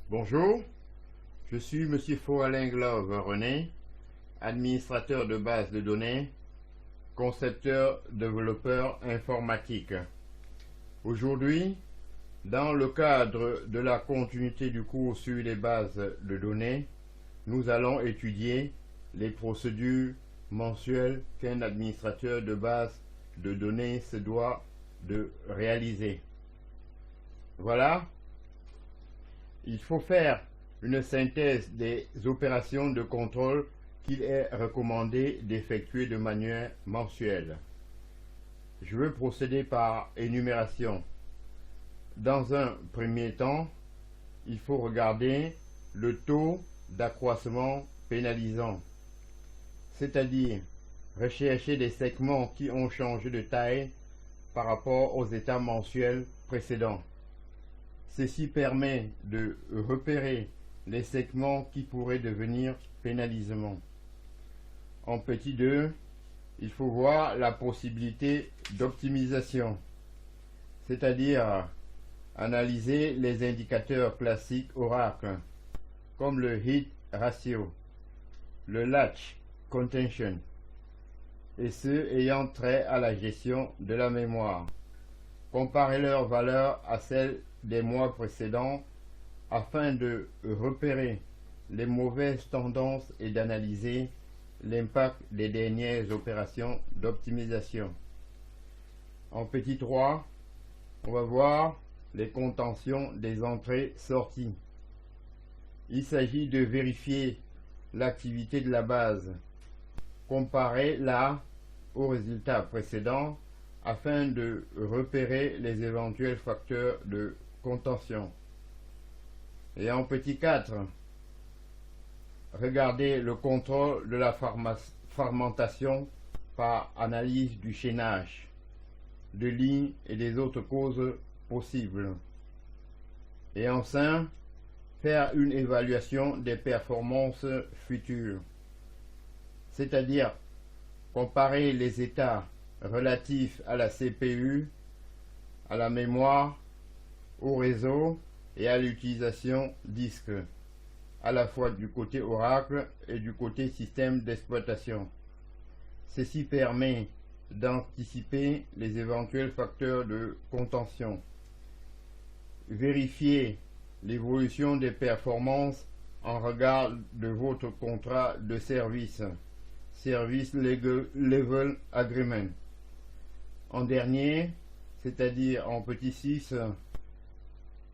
Bonjour, je suis Monsieur Faux-Alain Glove René, administrateur de base de données, concepteur, développeur informatique. Aujourd'hui, dans le cadre de la continuité du cours sur les bases de données, nous allons étudier les procédures mensuelles qu'un administrateur de base de données se doit de réaliser. Voilà. Il faut faire une synthèse des opérations de contrôle qu'il est recommandé d'effectuer de manière mensuelle. Je veux procéder par énumération. Dans un premier temps, il faut regarder le taux d'accroissement pénalisant, c'est-à-dire rechercher des segments qui ont changé de taille par rapport aux états mensuels précédents. Ceci permet de repérer les segments qui pourraient devenir pénalisants. En petit 2, il faut voir la possibilité d'optimisation, c'est-à-dire analyser les indicateurs classiques Oracle, comme le hit ratio, le latch contention, et ceux ayant trait à la gestion de la mémoire. Comparer leurs valeurs à celles des mois précédents afin de repérer les mauvaises tendances et d'analyser l'impact des dernières opérations d'optimisation. En petit 3, on va voir les contentions des entrées-sorties. Il s'agit de vérifier l'activité de la base, comparer-la aux résultats précédents afin de repérer les éventuels facteurs de contention. Et en petit 4, regardez le contrôle de la fragmentation par analyse du chaînage, de lignes et des autres causes possibles. Et enfin, faire une évaluation des performances futures, c'est-à-dire comparer les états relatifs à la CPU, à la mémoire, au réseau et à l'utilisation disque, à la fois du côté Oracle et du côté système d'exploitation. Ceci permet d'anticiper les éventuels facteurs de contention. Vérifier l'évolution des performances en regard de votre contrat de service, Service Level Agreement. En dernier, c'est-à-dire en petit 6,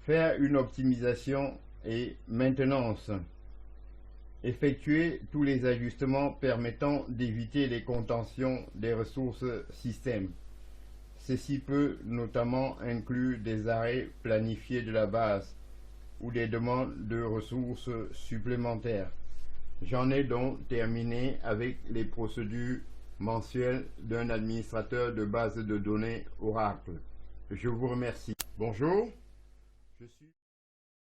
faire une optimisation et maintenance. Effectuer tous les ajustements permettant d'éviter les contentions des ressources système. Ceci peut notamment inclure des arrêts planifiés de la base ou des demandes de ressources supplémentaires. J'en ai donc terminé avec les procédures mensuelles d'un administrateur de base de données Oracle. Je vous remercie. Bonjour, je suis